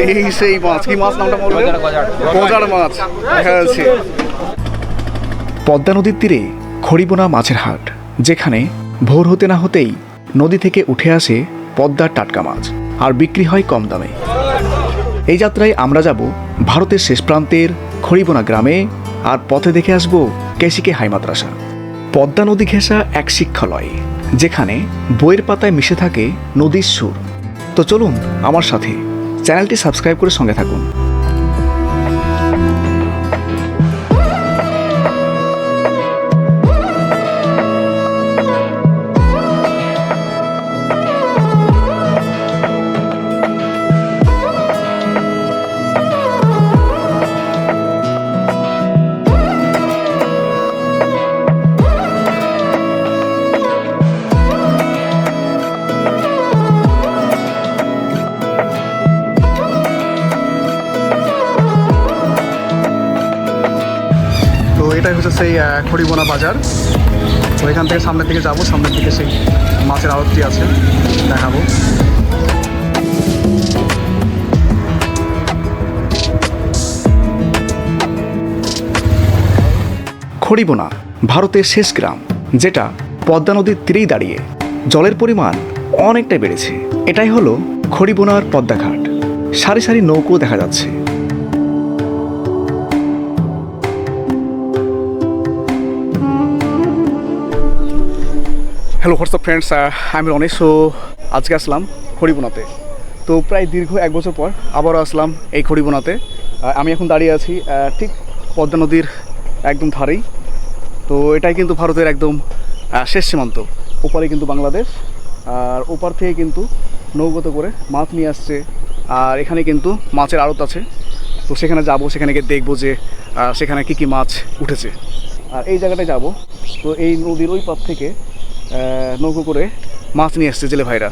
এই সেই মাছ, কি মাছ নামটা বললেন? গজার মাছ দেখা যাচ্ছে। পদ্মা নদীর তীরে খড়িবোনা মাছের হাট, যেখানে ভোর হতে না হতেই নদী থেকে উঠে আসে পদ্মার টাটকা মাছ আর বিক্রি হয় কম দামে। এই যাত্রায় আমরা যাব ভারতের শেষ প্রান্তের খড়িবোনা গ্রামে, আর পথে দেখে আসব কেশিকে হাই মাদ্রাসা। পদ্মা নদী ঘেঁষা এক শিক্ষালয়, যেখানে বইয়ের পাতায় মিশে থাকে নদীর সুর। তো চলুন আমার সাথে, চ্যানেলটি সাবস্ক্রাইব করে সঙ্গে থাকুন। এটাই হচ্ছে সেই খড়িবোনা বাজার। তো এখান থেকে সামনের দিকে যাব, সামনের দিকে সেই মাছের আড়তটি আছে, দেখাবো। খড়িবোনা ভারতের শেষ গ্রাম, যেটা পদ্মা নদীর তীরেই দাঁড়িয়ে। জলের পরিমাণ অনেকটাই বেড়েছে। এটাই হলো খড়িবোনার পদ্মাঘাট। সারি সারি নৌকো দেখা যাচ্ছে। হ্যালো হোয়াটসঅ্যাপ ফ্রেন্ডস, আমি রনেশ। আজকে আসলাম খড়িবোনাতে। তো প্রায় দীর্ঘ 1 বছর পর আবারও আসলাম এই খড়িবোনাতে। আমি এখন দাঁড়িয়ে আছি ঠিক পদ্মা নদীর একদম ধারেই। তো এটাই কিন্তু ভারতের একদম শেষ সীমান্ত। ওপারে কিন্তু বাংলাদেশ, আর ওপার থেকে কিন্তু নৌকোতে করে মাছ নিয়ে আসছে। আর এখানে কিন্তু মাছের আড়ত আছে। তো সেখানে যাব, সেখানে গিয়ে দেখবো যে সেখানে কী কী মাছ উঠেছে। আর এই জায়গাটায় যাব। তো এই নদীর ওই পার থেকে নৌকো করে মাছ নিয়ে আসছে জেলে ভাইরা।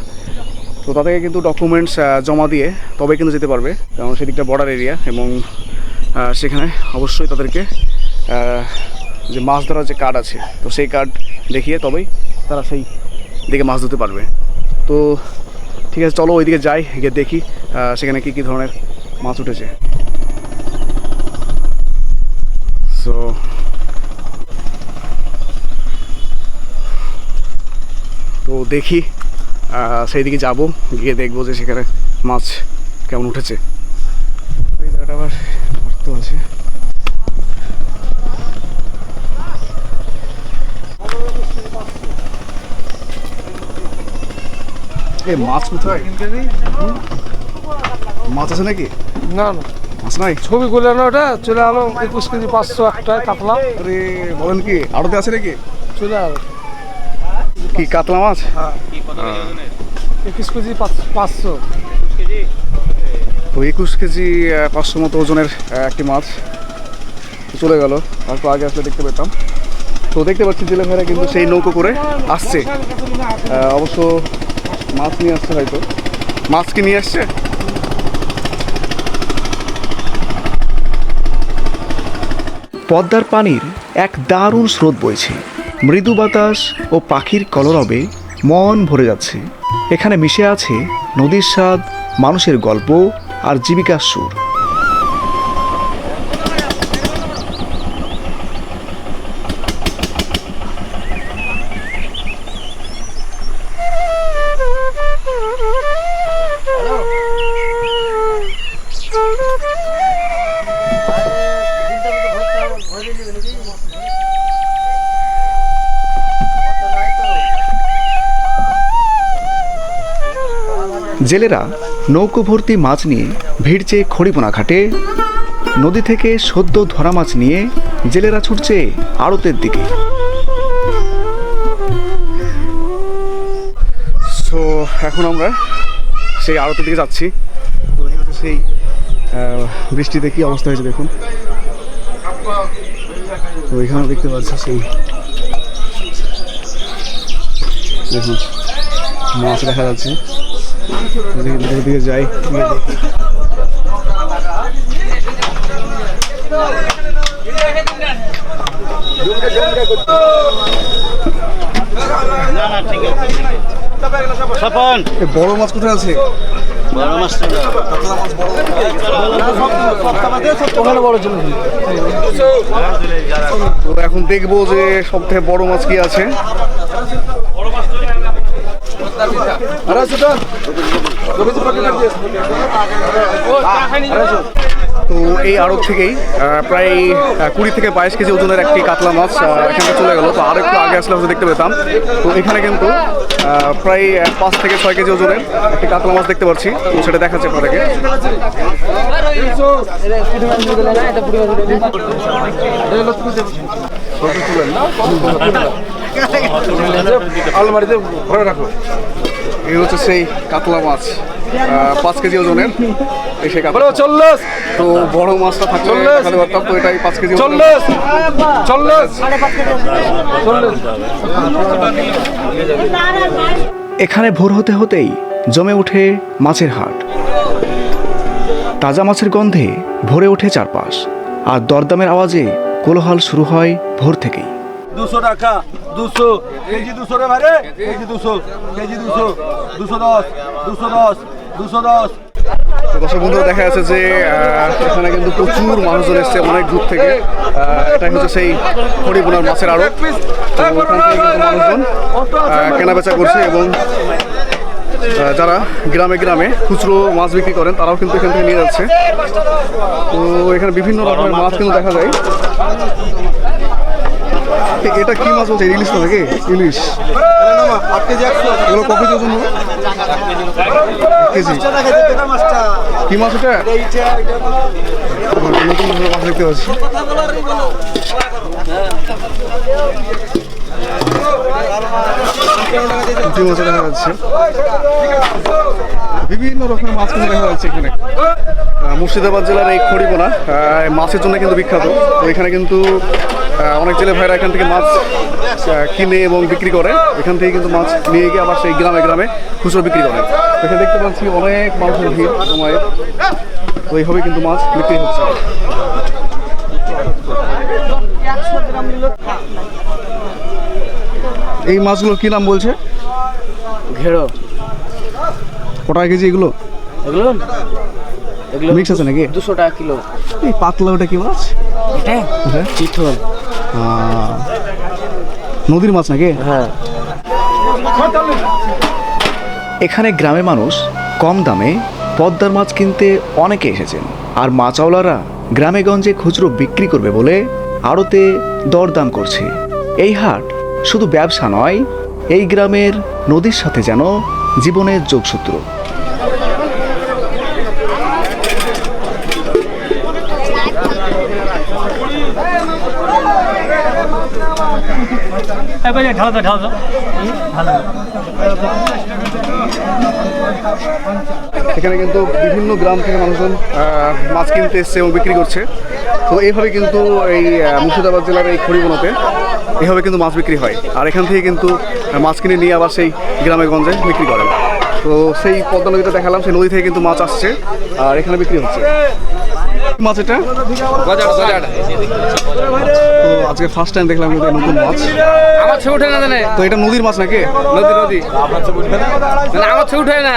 তো তাদেরকে কিন্তু ডকুমেন্টস জমা দিয়ে তবে কিন্তু যেতে পারবে, কারণ সেদিকটা বর্ডার এরিয়া। এবং সেখানে অবশ্যই তাদেরকে যে মাছ ধরার যে কার্ড আছে, তো সেই কার্ড দেখিয়ে তবেই তারা সেই দিকে মাছ ধরতে পারবে। তো ঠিক আছে, চলো ওইদিকে যাই, গিয়ে দেখি সেখানে কী কী ধরনের মাছ উঠেছে। সো তো দেখি, সেই দিকে যাবো, গিয়ে দেখবো যে সেখানে মাছ কেমন উঠেছে। এই জায়গাটা আবার গর্ত আছে। এই মাছ কোথায়? মাছ আছে নাকি? না না, মাছ নাই। ছবি করলে না, ওটা চলে আলো 21 কেজি 500 একটা কাতলা। আরে বলেন কি, আড়তে আছে নাকি? চলে আলো কি কাতলা মাছ? হ্যাঁ, 21 কেজি 500। তো 21 কেজি 500 মতো ওজনের একটি মাছ চলে গেল। তারপর আগে আসলে দেখতে পেতাম। তো দেখতে পাচ্ছি জেলে ভাইরা কিন্তু সেই নৌকো করে আসছে। অবশ্য মাছ নিয়ে আসছে, হয়তো মাছ কি নিয়ে আসছে। পদ্মার পানির এক দারুণ স্রোত বইছে। মৃদু বাতাস ও পাখির কলরবে মন ভরে যাচ্ছে। এখানে মিশে আছে নদীর স্বাদ, মানুষের গল্প আর জীবিকার সুর। জেলেরা নৌকো ভর্তি মাছ নিয়ে ভিড়ছে খড়িবোনা ঘাটে। নদী থেকে সদ্য ধরা মাছ নিয়ে জেলেরা ছুটছে আড়তের দিকে। সো এখন আমরা সেই আড়তের দিকে যাচ্ছি। সেই বৃষ্টিতে কি অবস্থা হয়েছে দেখুন। তো এখানেও দেখতে পাচ্ছি সেই দেখুন মাছ দেখা যাচ্ছে। দিকে যাই, বড় মাছ কোথায় আছে? তো এখন দেখবো যে সব থেকে বড় মাছ কি আছে। তো এই আড়ত থেকেই প্রায় 20 থেকে 22 কেজি ওজনের একটি কাতলা মাছ এখানে চলে গেল। তো আর একটু আগে আসলে হয়তো দেখতে পেতাম। তো এখানে কিন্তু প্রায় 5 থেকে 6 কেজি ওজনের একটি কাতলা মাছ দেখতে পাচ্ছি। তো সেটা দেখাচ্ছে আপনাদেরকে। আলমারিতে ভরে রাখো। এই হচ্ছে সেই কাতলা মাছ 5 কেজি ওজনের। এই সেই কাতলা 40 তো বড় মাছটা থাকলে দেখাতে পারতাম। তো এটাই 5 কেজি ওজনের। 40 এখানে ভোর হতে হতেই জমে ওঠে মাছের হাট। তাজা মাছের গন্ধে ভরে ওঠে চারপাশ, আর দরদামের আওয়াজে কোলাহল শুরু হয় ভোর থেকেই। 200 টাকা 200 কেজি 200 রে ভাই রে কেজি 200 কেজি 200 210 210 210। তো দর্শক বন্ধুরা দেখা যাচ্ছে যে এখানে কিন্তু প্রচুর মানুষজন এসছে অনেক দূর থেকে। এটা হচ্ছে সেই হরিবোনার মাছের আড়ত। তো ওখান থেকে কিন্তু মানুষজন কেনা বেচা করছে এবং যারা গ্রামে গ্রামে খুচরো মাছ বিক্রি করেন তারাও কিন্তু এখান থেকে নিয়ে যাচ্ছে। তো এখানে বিভিন্ন রকমের মাছ কিন্তু দেখা যায়। এটা কি মাছ বলছে? ইলিশ তো নাকি? ইলিশ এগুলো ক কেজি ওজন? কেজি কি মাছ এটা? নতুন নতুন মাছ দেখতে পাচ্ছি। কি মাছ দেখা যাচ্ছে? বিভিন্ন রকমের মাছ কিন্তু দেখা যাচ্ছে এখানে। মুর্শিদাবাদ জেলার এই খড়িবোনা মাছের জন্য কিন্তু বিখ্যাত। তো এখানে কিন্তু অনেক জেলে ভাইরা এখান থেকে মাছ কিনে এবং বিক্রি করে। এখান থেকে কিন্তু মাছ নিয়ে গিয়ে আবার সেই গ্রামে গ্রামে খুচরো বিক্রি করে। এখানে দেখতে পাচ্ছি অনেক মানুষের ভিড় সময়ের। তো এইভাবে কিন্তু মাছ বিক্রি হচ্ছে। এই মাছগুলোর কি নাম বলছে? ঘেরো। কটা কেজি এগুলো? এগুলো এগুলো মিক্স আছে নাকি? 200 টাকা কিলো। এই পাতলা ওটা কি মাছ? এটা চিতল। নদীর মাছ নাকি? হ্যাঁ। এখানে গ্রামের মানুষ কম দামে পদ্মার মাছ কিনতে অনেকে এসেছেন, আর মাছওয়ালারা গ্রামে গঞ্জে খুচরো বিক্রি করবে বলে আড়তে দরদাম করছে। এই হাট শুধু ব্যবসা নয়, এই গ্রামের নদীর সাথে যেন জীবনের যোগসূত্র। এখানে কিন্তু বিভিন্ন গ্রাম থেকে মানুষজন মাছ কিনতে এসছে এবং বিক্রি করছে। তো এইভাবে কিন্তু এই মুর্শিদাবাদ জেলার এই খড়িবোনাতে এইভাবে কিন্তু মাছ বিক্রি হয়। আর এখান থেকে কিন্তু মাছ কিনে নিয়ে আবার সেই গ্রামে গঞ্জে বিক্রি করেন। তো সেই পদ্মা নদীটা দেখালাম, সেই নদী থেকে কিন্তু মাছ আসছে আর এখানে বিক্রি হচ্ছে। মাছ এটা তো আজকে ফার্স্ট টাইম দেখলাম কিন্তু নতুন মাছ। আমার ছবি উঠে না জানে। তো এটা নদীর মাছ নাকি? নদী নদী আমার ছবি উঠে না।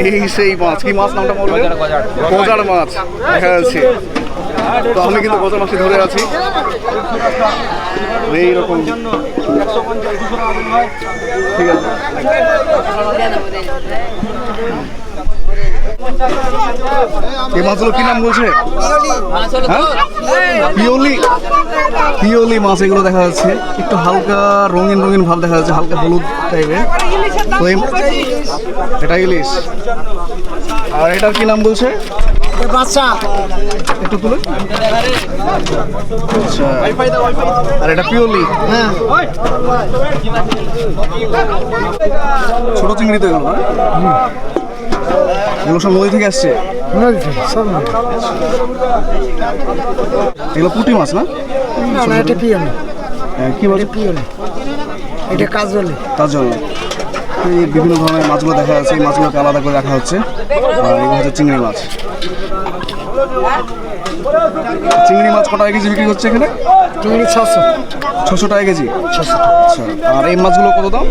এই সেই মাছ, কি মাছ নামটা বলবেন? গজার মাছ দেখা যাচ্ছে। তো আমি কিন্তু গজার মাছটি ধরে আছি এইরকম। ঠিক আছে, এই মাছগুলো কি নাম বলছে? হ্যাঁ, পিওলি। পিওলি মাছ এগুলো দেখা যাচ্ছে। একটু হালকা রঙিন রঙিন ভাব দেখা যাচ্ছে, হালকা হলুদ টাইপের। তো এটা ইলিশ। আর এটার কি নাম বলছে? বাচ্চা একটু তুলে। আচ্ছা, আর এটা পিওলি। হ্যাঁ, ছোট চিংড়ি তো এগুলো, এগুলো সব নদী থেকে আসছে। এগুলো পুঁটি মাছ না? এটা পিওলি। কি মাছ? পিওলি, এটা কাজলি। কাজল। এই বিভিন্ন ধরনের মাছগুলো দেখা যাচ্ছে। এই মাছগুলোকে আলাদা করে রাখা হচ্ছে। আর এগুলো হচ্ছে চিংড়ি মাছ। চিংড়ি মাছ কত টাকা কেজি বিক্রি হচ্ছে এখানে? চিংড়ি 600 600 টাকা কেজি। আচ্ছা, আর এই মাছগুলো কত দাম?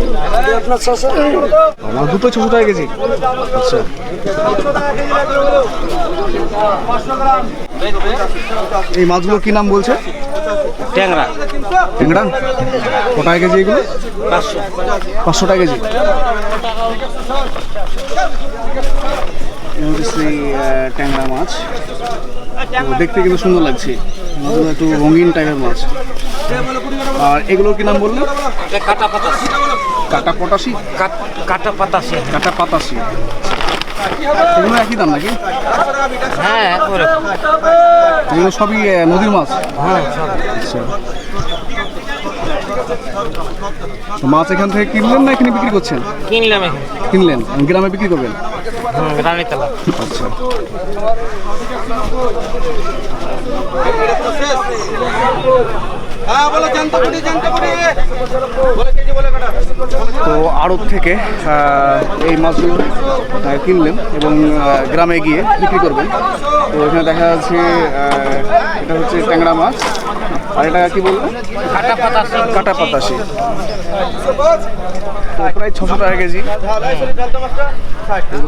আপনার 600 আমার দুটো 600 টাকা কেজি। আচ্ছা, এই মাছগুলো কি নাম বলছে? ট্যাংরা ট্যাংরা কত টাকা কেজি এগুলো? 500 টাকা কেজি। ট্যাংরা মাছ তো দেখতে কিন্তু সুন্দর লাগছে, মাছগুলো একটু রঙিন টাইপের মাছ। আর এগুলোর কি নাম বললেন? কাটা পাতাস কাটা পটাশি, কাটা পাতাসে। কাটা পাতাশি। এগুলো একই দাম নাকি? হ্যাঁ একবারে। এগুলো সবই নদীর মাছ। হ্যাঁ আচ্ছা, তো মাছ এখান থেকে কিনলেন না এখানে বিক্রি করছেন? কিনলাম এখানে। কিনলেন, গ্রামে বিক্রি করবেন? রানীতলা। আচ্ছা, তো আড়ত থেকে এই মাছগুলো কিনলেন এবং গ্রামে গিয়ে বিক্রি করবেন। তো এখানে দেখা যাচ্ছে এটা হচ্ছে ট্যাংরা মাছ, আর এটা কি বলবেন? কাটা পাতাসে। কাটা পাতাশি। তো প্রায় 600 টাকা কেজি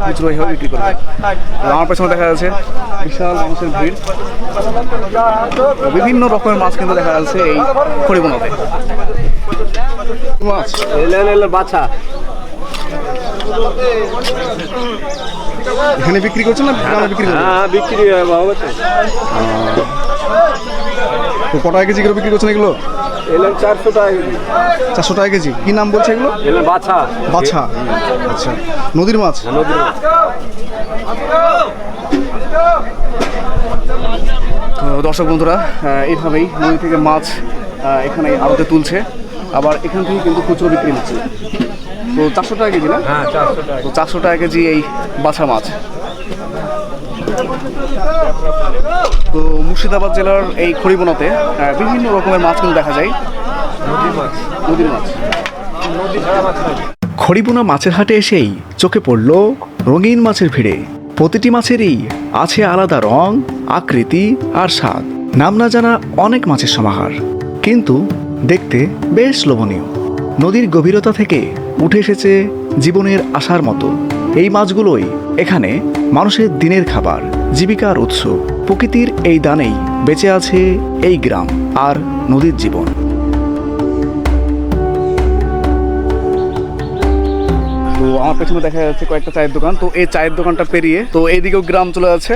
খুচরো এইভাবে বিক্রি করবে। তো আমার পেছনে দেখা যাচ্ছে বিশাল মানুষের ভিড়, বিভিন্ন রকমের মাছ কিন্তু দেখা যাচ্ছে এই খড়িবোনাতে। মাছ বাছা এখানে বিক্রি করছেন না গ্রামে বিক্রি করছেন? বিক্রি হবে। তো কত টাকা কেজি করে বিক্রি করছেন এগুলো? এলাম 400 টাকা কেজি। 400 টাকা কেজি। কি নাম বলছে এগুলো? এলাম বাছা। বাছা। আচ্ছা, নদীর মাছ। তো দর্শক বন্ধুরা, এইভাবেই নদী থেকে মাছ এখানে আড়তে তুলছে, আবার এখান থেকে কিন্তু খুচরো বিক্রি হচ্ছে। তো 400 টাকা কেজি না? হ্যাঁ 400 টাকা। তো 400 টাকা কেজি এই বাছা মাছ। তো মুর্শিদাবাদ জেলার এই খড়িবোনাতে বিভিন্ন রকমের মাছ কিন্তু দেখা যায়। নদীর মাছ। নদীর মাছ। নদী ছাড়া মাছ নাই। খড়িবোনা মাছের হাটে এসেই চোখে পড়ল রঙিন মাছের ভিড়ে। প্রতিটি মাছেরই আছে আলাদা রং, আকৃতি আর স্বাদ। নাম না জানা অনেক মাছের সমাহার, কিন্তু দেখতে বেশ লোভনীয়। নদীর গভীরতা থেকে উঠে এসেছে জীবনের আশার মতো। এই মাছগুলোই এখানে মানুষের দিনের খাবার, জীবিকার উৎস। প্রকৃতির এই দানেই বেঁচে আছে এই গ্রাম আর নদীর জীবন। তো আমার পেছনে দেখা যাচ্ছে কয়েকটা চায়ের দোকান। তো এই চায়ের দোকানটা পেরিয়ে তো এইদিকেও গ্রাম চলে যাচ্ছে,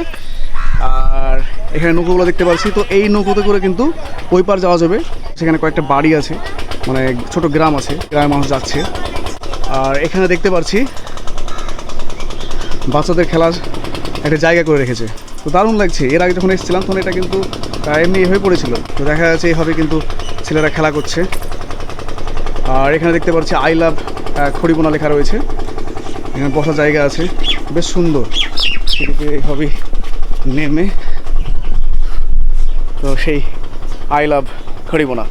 আর এখানে নৌকোগুলো দেখতে পাচ্ছি। তো এই নৌকোতে করে কিন্তু ওই পার যাওয়া যাবে। সেখানে কয়েকটা বাড়ি আছে, মানে ছোট গ্রাম আছে, গ্রামের মানুষ যাচ্ছে। আর এখানে দেখতে পাচ্ছি বাচ্চাদের খেলার একটা জায়গা করে রেখেছে। তো দারুণ লাগছে। এর আগে যখন এসেছিলাম তখন এটা কিন্তু এমনি হয়ে পড়েছিল। তো দেখা যাচ্ছে এইভাবে কিন্তু ছেলেরা খেলা করছে। আর এখানে দেখতে পাচ্ছি আই লাভ খড়িবোনা লেখা রয়েছে। এখানে বসার জায়গা আছে, বেশ সুন্দর। সেদিকে এইভাবে নেমে তো সেই আই লাভ খড়িবোনা।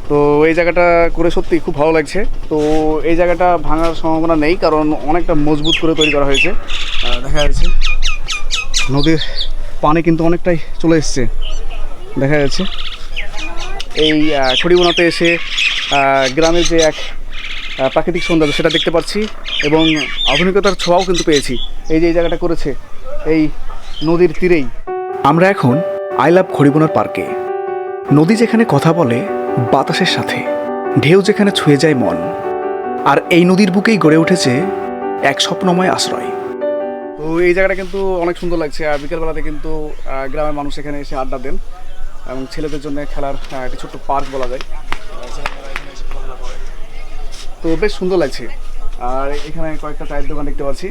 তো এই জায়গাটা করে সত্যি খুব ভালো লাগছে। তো এই জায়গাটা ভাঙার সম্ভাবনা নেই, কারণ অনেকটা মজবুত করে তৈরি করা হয়েছে। দেখা যাচ্ছে নদীর পানি কিন্তু অনেকটাই চলে এসছে, দেখা যাচ্ছে। এই খড়িবোনাতে এসে গ্রামের যে এক প্রাকৃতিক সৌন্দর্য সেটা দেখতে পাচ্ছি, এবং আধুনিকতার ছোঁয়াও কিন্তু পেয়েছি। এই যে এই জায়গাটা করেছে এই নদীর তীরেই। আমরা এখন আই লাভ খড়িবোনার পার্কে। নদী যেখানে কথা বলে বাতাসের সাথে, ঢেউ যেখানে ছুঁয়ে যায় মন, আর এই নদীর বুকেই গড়ে উঠেছে এক স্বপ্নময় আশ্রয়। তো এই জায়গাটা কিন্তু অনেক সুন্দর লাগছে। আর বিকেলবেলাতে কিন্তু গ্রামের মানুষ এখানে এসে আড্ডা দেন, এবং ছেলেদের জন্য খেলার একটি ছোট্ট পার্ক বলা যায়। তো বেশ সুন্দর লাগছে। আর এখানে কয়েকটা চায়ের দোকান দেখতে পাচ্ছি,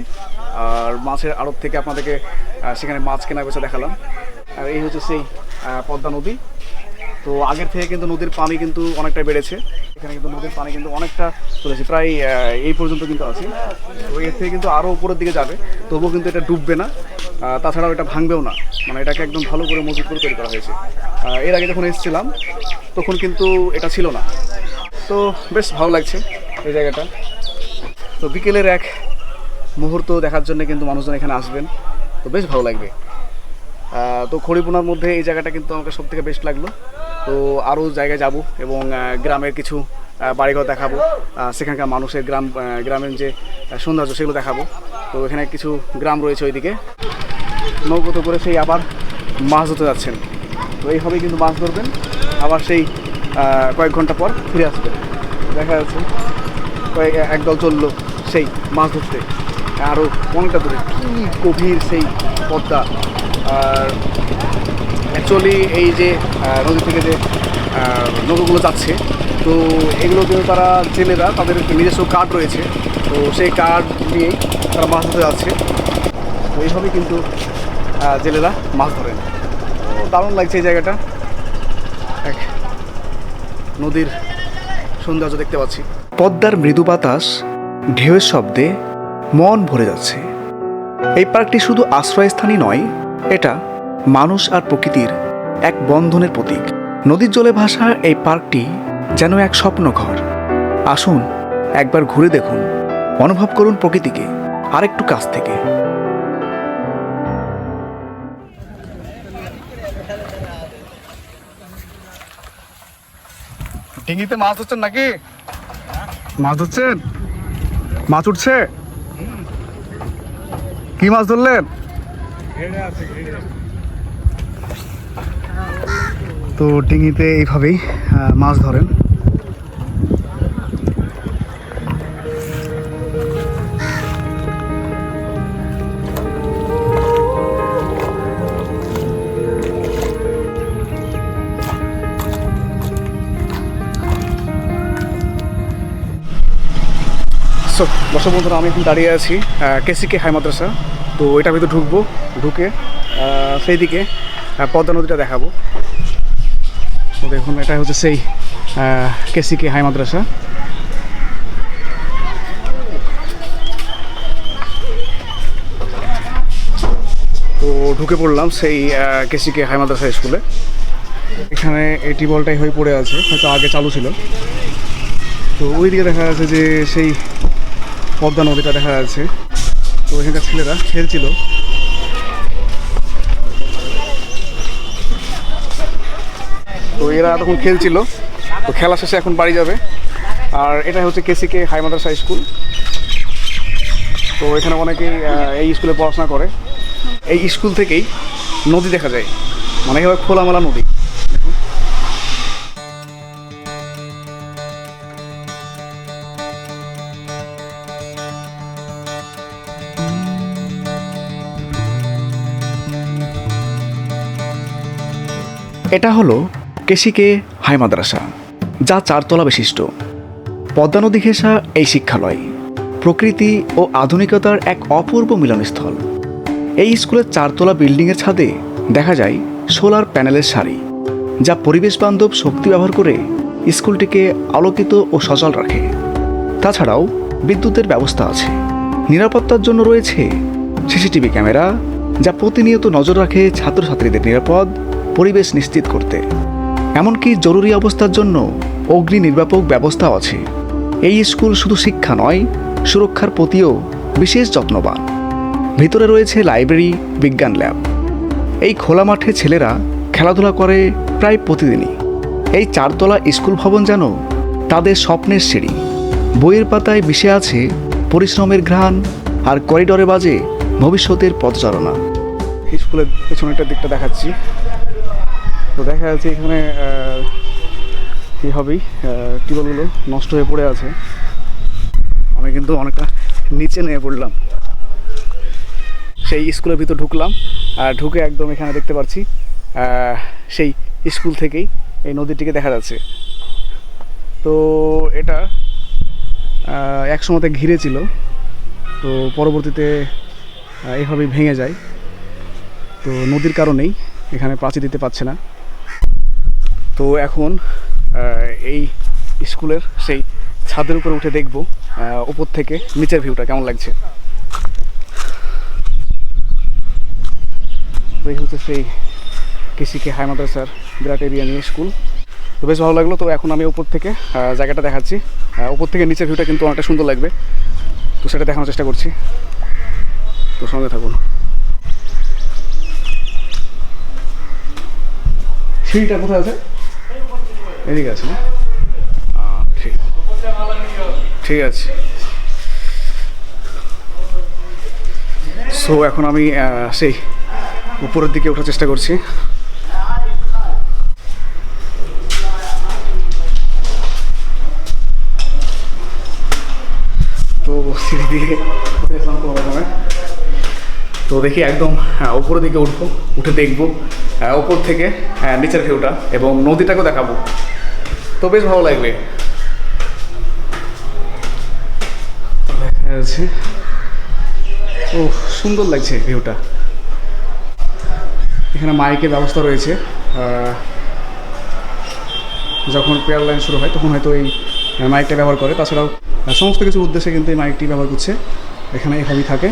আর মাছের আড়ত থেকে আপনাদেরকে সেখানে মাছ কেনা বেচা দেখালাম। আর এই হচ্ছে সেই পদ্মা নদী। তো আগের থেকে কিন্তু নদীর পানি কিন্তু অনেকটা বেড়েছে। এখানে কিন্তু নদীর পানি কিন্তু অনেকটা চলেছে, প্রায় এই পর্যন্ত কিন্তু আছে। তো এর থেকে কিন্তু আরও উপরের দিকে যাবে, তবুও কিন্তু এটা ডুববে না, তাছাড়াও এটা ভাঙবেও না। মানে এটাকে একদম ভালো করে মজবুত করে তৈরি করা হয়েছে। এর আগে যখন এসেছিলাম তখন কিন্তু এটা ছিল না। তো বেশ ভালো লাগছে এই জায়গাটা। তো বিকেলের এক মুহূর্ত দেখার জন্য কিন্তু মানুষজন এখানে আসবেন, তো বেশ ভালো লাগবে। তো খড়িপোনার মধ্যে এই জায়গাটা কিন্তু আমাকে সব থেকে বেস্ট লাগলো। তো আরও জায়গায় যাব এবং গ্রামের কিছু বাড়িঘর দেখাবো, সেখানকার মানুষের গ্রামের যে সৌন্দর্য সেগুলো দেখাবো। তো এখানে কিছু গ্রাম রয়েছে ওইদিকে, নৌকোতে করে সেই আবার মাছ ধরতে যাচ্ছেন। তো এইভাবেই কিন্তু মাছ ধরবেন, আবার সেই কয়েক ঘন্টা পর ফিরে আসবেন। দেখা যাচ্ছে একদল চললো সেই মাছ ধরতে, আরও অনেকটা দূরে, কী গভীর সেই পদ্মা। আর অ্যাকচুয়ালি এই যে নদী থেকে যে নৌকোগুলো যাচ্ছে, তো এগুলো কিন্তু তারা জেলেরা, তাদের নিজস্ব কার্ড রয়েছে, তো সেই কার্ড নিয়েই তারা মাছ ধরতে যাচ্ছে। তো এইভাবেই কিন্তু জেলেরা মাছ ধরেন। তো দারুণ লাগছে এই জায়গাটা, এক নদীর সৌন্দর্য দেখতে পাচ্ছি। পদ্মার মৃদু বাতাস, ঢেউয়ের শব্দে মন ভরে যাচ্ছে। এই পার্কটি শুধু আশ্রয়স্থানই নয়, এটা মানুষ আর প্রকৃতির এক বন্ধনের প্রতীক। নদীর জলে ভাসা এই পার্কটি যেন এক স্বপ্নঘর। আসুন একবার ঘুরে দেখুন, অনুভব করুন প্রকৃতিকে আরেকটু কাছ থেকে। ডিঙিতে মাছ ধরছেন নাকি? মাছ ধরছেন? মাছ উঠছে? কি মাছ ধরলেন? তো ডিঙিতে এইভাবেই মাছ ধরেন। সো দর্শক বন্ধুরা, আমি এখন দাঁড়িয়ে আছি কেসিকে হাই মাদ্রাসা। তো এটার ভিতরে ঢুকবো, ঢুকে সেই দিকে পদ্মা নদীটা দেখাবো। তো দেখুন, এটা হচ্ছে সেই কেসিকে হাই মাদ্রাসা। তো ঢুকে পড়লাম সেই কেসিকে হাই মাদ্রাসা স্কুলে। এখানে এই টিউবওয়েলটাই হয়ে পড়ে আছে, হয়তো আগে চালু ছিল। তো ওই দিকে দেখা যাচ্ছে যে সেই পদ্মা নদীটা দেখা যাচ্ছে। তো এখানকার ছেলেরা খেলছিল। তো এরা তখন খেলছিল, তো খেলা শেষে এখন বাড়ি যাবে। আর এটা হচ্ছে কেসিকে হাই মাদ্রাসা স্কুল। তো এখানে অনেকেই এই স্কুলে পড়াশোনা করে। এই স্কুল থেকেই নদী দেখা যায়, মানে এভাবে খোলামেলা নদী। দেখুন, এটা হলো কেসিকে হাই মাদ্রাসা, যা 4 তলা বিশিষ্ট। পদ্মা নদী ঘেঁষা এই শিক্ষালয় প্রকৃতি ও আধুনিকতার এক অপূর্ব মিলনস্থল। এই স্কুলের 4 তলা বিল্ডিংয়ের ছাদে দেখা যায় সোলার প্যানেলের সারি, যা পরিবেশ বান্ধব শক্তি ব্যবহার করে স্কুলটিকে আলোকিত ও সচল রাখে। তাছাড়াও বিদ্যুতের ব্যবস্থা আছে। নিরাপত্তার জন্য রয়েছে সিসিটিভি ক্যামেরা, যা প্রতিনিয়ত নজর রাখে ছাত্রছাত্রীদের নিরাপদ পরিবেশ নিশ্চিত করতে। এমনকি জরুরি অবস্থার জন্য অগ্নি নির্বাপক ব্যবস্থাও আছে। এই স্কুল শুধু শিক্ষা নয়, সুরক্ষার প্রতিও বিশেষ যত্নবান। ভিতরে রয়েছে লাইব্রেরি, বিজ্ঞান ল্যাব। এই খোলা মাঠে ছেলেরা খেলাধুলা করে প্রায় প্রতিদিনই। এই 4 তলা স্কুল ভবন যেন তাদের স্বপ্নের সিঁড়ি। বইয়ের পাতায় মিশে আছে পরিশ্রমের ঘ্রাণ, আর করিডোরে বাজে ভবিষ্যতের পথচারণা। স্কুলের পেছনেরটার দিকটা দেখাচ্ছি। তো দেখা যাচ্ছে এখানে কী হবেই, টিউবওয়েলগুলো নষ্ট হয়ে পড়ে আছে। আমি কিন্তু অনেকটা নিচে নিয়ে পড়লাম। সেই স্কুলের ভিতর ঢুকলাম, আর ঢুকে একদম এখানে দেখতে পাচ্ছি সেই স্কুল থেকেই এই নদীটিকে দেখা যাচ্ছে। তো এটা এক সময়তে ঘিরে ছিল, তো পরবর্তীতে এইভাবেই ভেঙে যায়। তো নদীর কারণেই এখানে প্রাচীর দিতে পারছে না। তো এখন এই স্কুলের সেই ছাদের উপরে উঠে দেখব উপর থেকে নিচের ভিউটা কেমন লাগছে। তো এই হচ্ছে সেই কেসিকে হাই মাদ্রাসার বিরাট এরিয়া নিয়ে স্কুল। তো বেশ ভালো লাগলো। তো এখন আমি উপর থেকে জায়গাটা দেখাচ্ছি। উপর থেকে নিচের ভিউটা কিন্তু অনেকটা সুন্দর লাগবে, তো সেটা দেখানোর চেষ্টা করছি। তো সঙ্গে থাকুন। সিঁড়িটা কোথায় আছে? এদিকে আছে না? ঠিক ঠিক আছে। সো এখন আমি সেই উপরের দিকে ওঠার চেষ্টা করছি। তো সিঁড়ি দিয়ে উঠে আসলাম কোনো রকমে। তো দেখি একদম উপরের দিকে উঠবো, উঠে দেখবো উপর থেকে নিচের ভিউটা এবং নদীটাকেও দেখাবো। তো বেশ ভালো লাগবে। দেখা যাচ্ছে, ও সুন্দর লাগছে ভিউটা। এখানে মাইকের ব্যবস্থা রয়েছে, যখন প্রেয়ার লাইন শুরু হয় তখন হয়তো এই মাইকটা ব্যবহার করে। তাছাড়াও সমস্ত কিছুর উদ্দেশ্যে কিন্তু এই মাইকটি ব্যবহার করছে। এখানে এইভাবেই থাকে।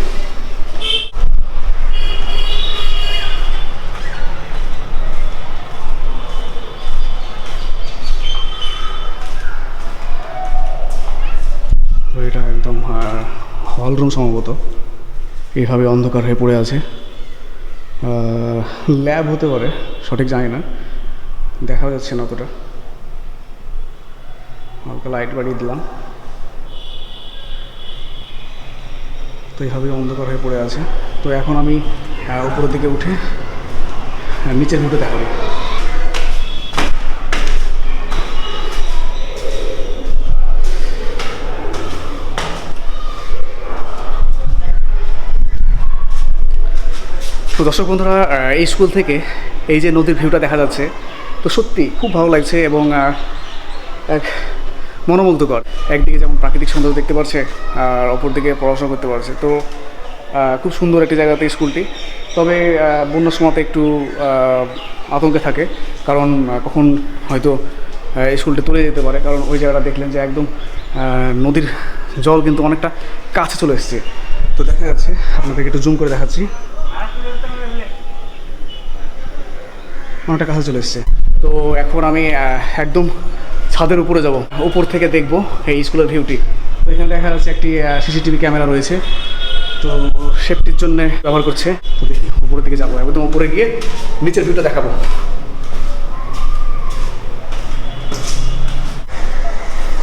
তো এটা একদম হল রুম সম্ভবত, এইভাবে অন্ধকার হয়ে পড়ে আছে। ল্যাব হতে পারে, সঠিক জানি না, দেখা যাচ্ছে না অতটা। হালকা লাইট বাড়িয়ে দিলাম। তো এইভাবে অন্ধকার হয়ে পড়ে আছে। তো এখন আমি উপরের দিকে উঠে নিচের ভিউটা দেখাবো। তো দর্শক বন্ধুরা, এই স্কুল থেকে এই যে নদীর ভিউটা দেখা যাচ্ছে, তো সত্যি খুব ভালো লাগছে এবং এক মনোমুগ্ধকর। একদিকে যেমন প্রাকৃতিক সৌন্দর্য দেখতে পাচ্ছে আর অপরদিকে পড়াশোনা করতে পারছে। তো খুব সুন্দর একটি জায়গাতে স্কুলটি। তবে বন্যার সময়তে একটু আতঙ্কে থাকে, কারণ কখন হয়তো স্কুলটি তুলে যেতে পারে। কারণ ওই জায়গাটা দেখলেন যে একদম নদীর জল কিন্তু অনেকটা কাছে চলে এসছে। তো দেখা যাচ্ছে, আপনাদেরকে একটু জুম করে দেখাচ্ছি, অনেকটা কাছে চলে এসছে। তো এখন আমি একদম ছাদের উপরে যাব, উপর থেকে দেখব এই স্কুলের ভিউটি। তো এখানে দেখা যাচ্ছে একটি সিসিটিভি ক্যামেরা রয়েছে, তো সেফটির জন্য ব্যবহার করছে। তো দেখি উপরের দিকে যাবো, একদম উপরে গিয়ে নিচের ভিউটা দেখাবো।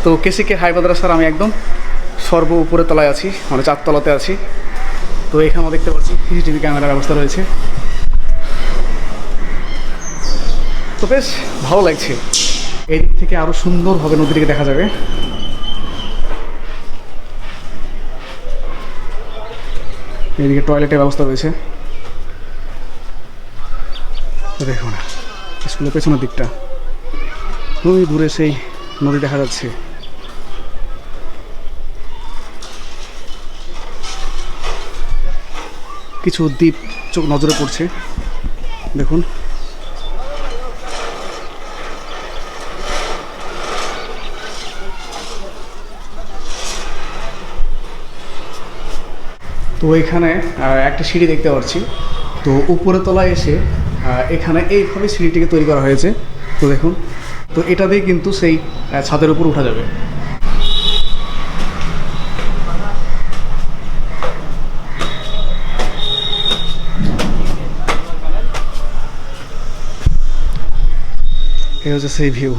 তো কেসিকে হাই মাদ্রাসার আমি একদম সর্ব উপরে তলায় আছি, মানে 4 তলাতে আছি। তো এখানেও দেখতে পাচ্ছি সিসিটিভি ক্যামেরার ব্যবস্থা রয়েছে। তো বেশ ভালো লাগছে। এই দিক থেকে আরও সুন্দরভাবে নদীটিকে দেখা যাবে। এইদিকে টয়লেটের ব্যবস্থা রয়েছে। তো দেখুন স্কুলের পেছনের দিকটা, ওই দূরে সেই নদী দেখা যাচ্ছে। কিছু দ্বীপ চোখ নজরে পড়ছে, দেখুন। তো এখানে একটা সিঁড়ি দেখতে পাচ্ছি। তো উপরে তলায় এসে এখানে এইভাবে সিঁড়িটিকে তৈরি করা হয়েছে। তো দেখুন, তো এটা দিয়ে কিন্তু সেই ছাদের উপর উঠা যাবে। এই হচ্ছে সেই ভিউ,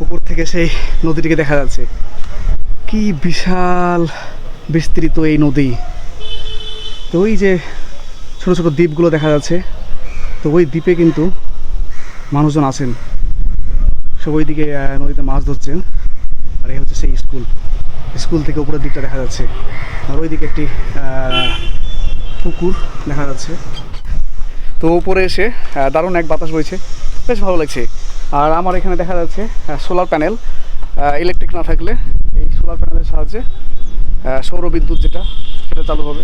উপর থেকে সেই নদীটিকে দেখা যাচ্ছে। কি বিশাল বিস্তৃত এই নদী। তো ওই যে ছোট ছোট দ্বীপগুলো দেখা যাচ্ছে, তো ওই দ্বীপে কিন্তু মানুষজন আছেন, সব ওইদিকে নদীতে মাছ ধরছেন। আর এই হচ্ছে সেই স্কুল, স্কুল থেকে উপরের দিকটা দেখা যাচ্ছে। আর ওইদিকে একটি পুকুর দেখা যাচ্ছে। তো উপরে এসে দারুণ এক বাতাস বইছে, বেশ ভালো লাগছে। আর আমার এখানে দেখা যাচ্ছে সোলার প্যানেল। ইলেকট্রিক না থাকলে এই সোলার প্যানেলের সাহায্যে সৌর বিদ্যুৎ যেটা, সেটা চালু হবে।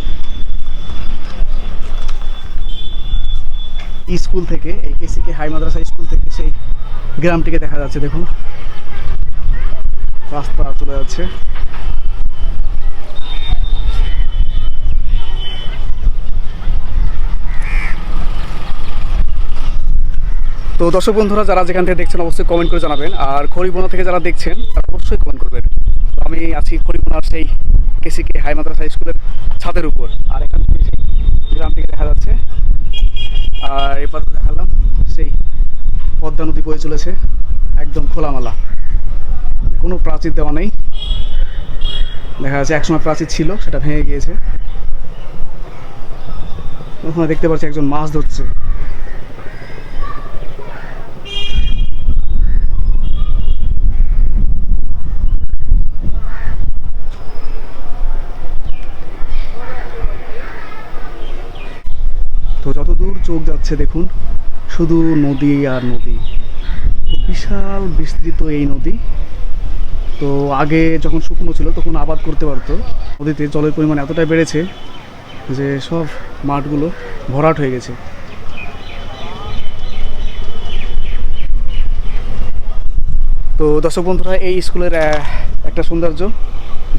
স্কুল থেকে, এই কেসিকে হাই মাদ্রাসা স্কুল থেকে সেই গ্রামটিকে দেখা যাচ্ছে। দেখুন রাস্তা চলে যাচ্ছে। তো দর্শক বন্ধুরা, যারা যেখান থেকে দেখছেন অবশ্যই কমেন্ট করে জানাবেন। আর খড়িবোনা থেকে যারা দেখছেন তারা অবশ্যই কমেন্ট করবেন। তো আমি আছি খড়িবোনার সেই কেসিকে হাই মাদ্রাসা স্কুলের ছাদের উপর। আর এখান থেকে সেই গ্রামটিকে দেখা যাচ্ছে। আর এরপর দেখালাম সেই পদ্মা নদী বয়ে চলেছে একদম খোলামেলা, কোনো প্রাচীর দেওয়া নেই। দেখা যাচ্ছে একসময় প্রাচীর ছিল, সেটা ভেঙে গিয়েছে। ওখানে দেখতে পাচ্ছি একজন মাছ ধরছে। তো যতদূর চোখ যাচ্ছে দেখুন শুধু নদী আর নদী, বিশাল বিস্তৃত এই নদী। তো আগে যখন শুকনো ছিল তখন আবাদ করতে পারতো। নদীতে জলের পরিমাণ এতটাই বেড়েছে যে সব মাঠগুলো ভরাট হয়ে গেছে। তো দর্শক বন্ধুরা, এই স্কুলের একটা সৌন্দর্য,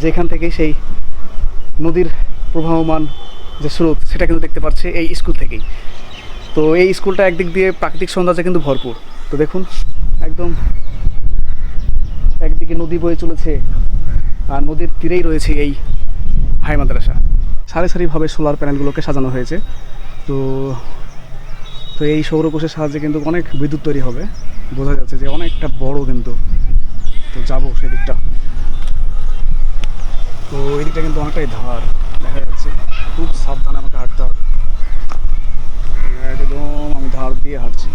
যেখান থেকে সেই নদীর প্রবাহমান যে স্রোত সেটা কিন্তু দেখতে পাচ্ছে এই স্কুল থেকেই। তো এই স্কুলটা একদিক দিয়ে প্রাকৃতিক সৌন্দর্যে কিন্তু ভরপুর। তো দেখুন একদম একদিকে নদী বয়ে চলেছে আর নদীর তীরেই রয়েছে এই হাই মাদ্রাসা। সারি সারিভাবে সোলার প্যানেলগুলোকে সাজানো হয়েছে। তো তো এই সৌরকোষের সাহায্যে কিন্তু অনেক বিদ্যুৎ তৈরি হবে, বোঝা যাচ্ছে যে অনেকটা বড় কিন্তু। তো যাবো সেদিকটা। তো এই দিকটা কিন্তু অনেকটাই ধার দেখা যাচ্ছে, খুব সাবধানে আমাকে হাঁটতে হবে। একদম আমি ধার দিয়ে হাঁটছি,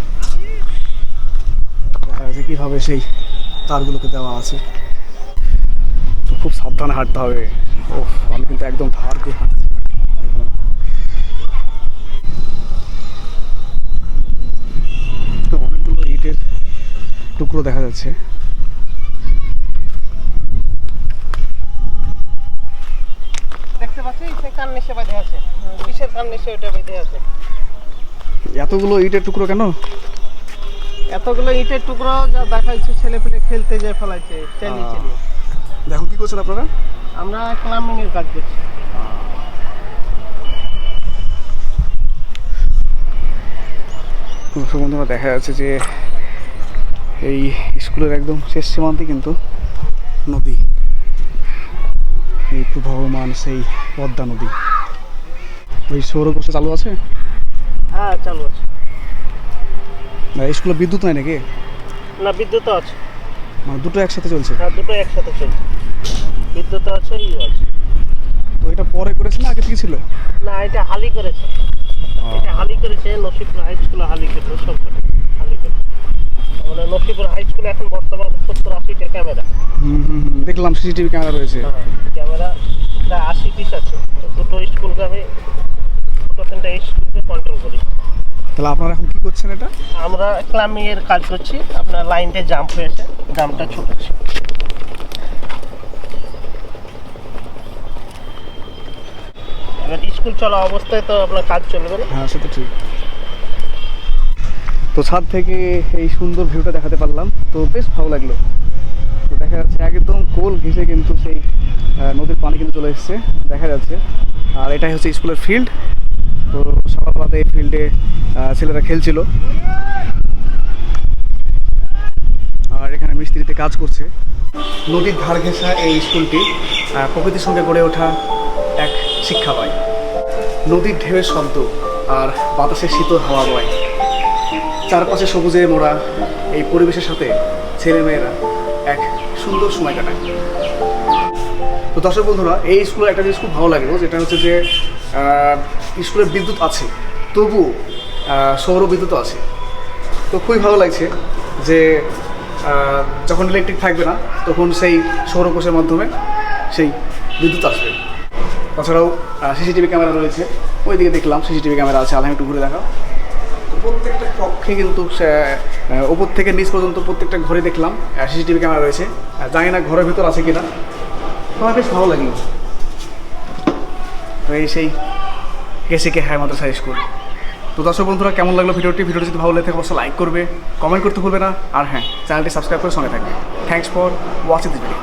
দেখা যাচ্ছে কীভাবে সেই তারগুলোকে দেওয়া আছে। তো খুব সাবধানে হাঁটতে হবে। ও আমি কিন্তু একদম ধার দিয়ে হাঁটছি। তো অনেকগুলো ইটের টুকরো দেখা যাচ্ছে। দেখতে পাচ্ছি সে কান্নিসে বেঁধে আছে, কিসের কান্নিসে ওটা বেঁধে আছে? এতগুলো ইটের টুকরো কেন? এতগুলো ইটের টুকরো যা দেখাইছে, ছেলে পেলে খেলতে যে ফেলাইছে চালিয়ে চালিয়ে। দেখুন কি করছেন আপনারা? আমরা ক্লাম্বিং এর কাজ করছি। বন্ধুরা, দেখা যাচ্ছে যে এই স্কুলের একদম শেষ সীমান্তে কিন্তু নদী, এই প্রবাহমান সেই পদ্মা নদী। ওই সৌরকোষে চালু আছে? হ্যাঁ চালু আছে। না, স্কুলে বিদ্যুৎ নাই নাকি? না, বিদ্যুৎ আছে। মানে দুটো একসাথে চলছে? হ্যাঁ, দুটো একসাথে চলছে, বিদ্যুৎ আছে, ইও আছে। তো এটা পরে করেছে না আগে থেকে ছিল? না, এটা হালি করেছে, এটা হালি করেছে নসিবপুর হাই স্কুলে, হালি করেছে সব হালি করেছে। মানে নসিবপুর হাই স্কুলে এখন বর্তমান 70-80টা ক্যামেরা। দেখলাম সিসিটিভি ক্যামেরা রয়েছে। হ্যাঁ, ক্যামেরা প্রায় 80 পিস আছে। দুটো স্কুলকে আমি, দুটো সেন্টার স্কুলকে কন্ট্রোল করি। তাহলে আপনারা এখন কি করছেন? এটা আমরা ক্লাম্বিং এর কাজ করছি। আপনার লাইনটা জাম্প হয়েছে, জাম্পটা ছুটছে। এবার স্কুল চলা অবস্থায় তো আপনার কাজ চলবে না। হ্যাঁ, সেটা ঠিক। তো ছাদ থেকে এই সুন্দর ভিউটা দেখাতে পারলাম, তো বেশ ভালো লাগলো। তো দেখা যাচ্ছে একদম কোল ঘেঁষে কিন্তু সেই নদীর পানি কিন্তু চলে এসছে, দেখা যাচ্ছে। আর এটাই হচ্ছে স্কুলের ফিল্ড। তো সকালবেলাতে এই ফিল্ডে ছেলেরা খেলছিল, আর এখানে মিস্ত্রিতে কাজ করছে। নদীর ধার ঘেঁষা এই স্কুলটি প্রকৃতির সঙ্গে গড়ে ওঠা এক শিক্ষালয়। নদীর ঢেউয়ের শব্দ আর বাতাসের শীতল হাওয়া বয়, চারপাশে সবুজে মোড়া এই পরিবেশের সাথে ছেলেমেয়েরা এক সুন্দর সময় কাটায়। তো দর্শক বন্ধুরা, এই স্কুলের একটা জিনিস খুব ভালো লাগলো, যেটা হচ্ছে যে স্কুলের বিদ্যুৎ আছে, তবু সৌর বিদ্যুৎও আছে। তো খুবই ভালো লাগছে যে যখন ইলেকট্রিক থাকবে না তখন সেই সৌরকোষের মাধ্যমে সেই বিদ্যুৎ আসবে। তাছাড়াও সিসিটিভি ক্যামেরা রয়েছে, ওইদিকে দেখলাম সিসিটিভি ক্যামেরা আছে। আলাম একটু ঘুরে দেখাও। প্রত্যেকটা কক্ষে কিন্তু ওপর থেকে নিচ পর্যন্ত প্রত্যেকটা ঘরে দেখলাম সিসিটিভি ক্যামেরা রয়েছে। জানি না ঘরের ভিতর আছে কিনা, তোমার বেশ ভালো লাগলো। তো এই সেই কেসিকে হাই মাদ্রাসা স্কুল। তো দর্শক বন্ধুরা, কেমন লাগলো ভিডিওটি? যদি ভালো লাগে অবশ্যই লাইক করবে, কমেন্ট করতে ভুলবে না, আর হ্যাঁ, চ্যানেলটি সাবস্ক্রাইব করে সঙ্গে থাকবে। Thanks for watching this video.